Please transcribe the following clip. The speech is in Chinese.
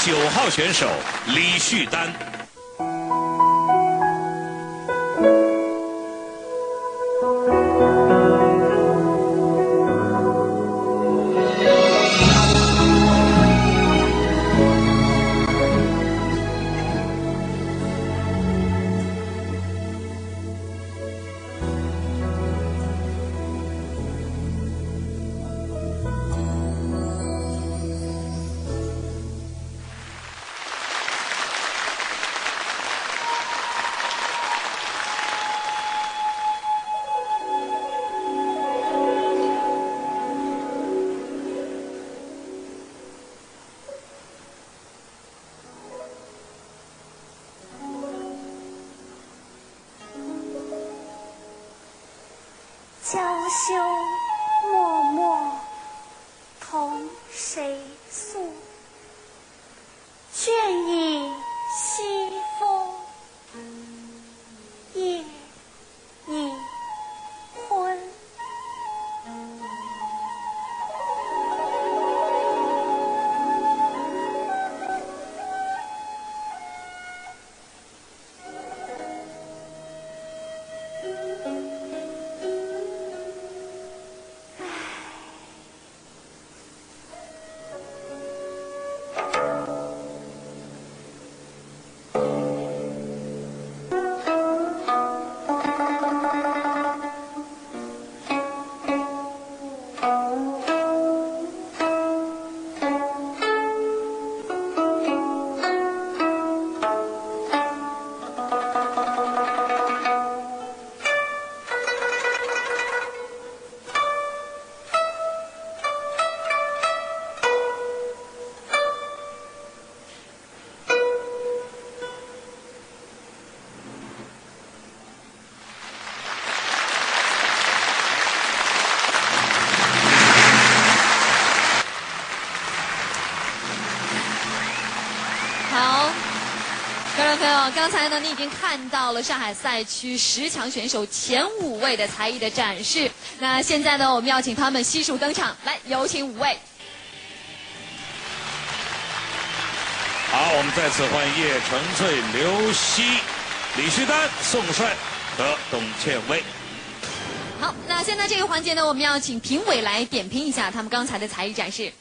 9号选手李旭丹。娇羞脉脉同谁诉？倦倚西风，夜已昏。好，观众朋友，刚才呢，你已经看到了上海赛区10强选手前5位的才艺的展示。那现在呢，我们要请他们悉数登场，来，有请5位。好，我们再次欢迎叶承翠、刘希、李旭丹、宋帅和董倩薇。好，那现在这个环节呢，我们要请评委来点评一下他们刚才的才艺展示。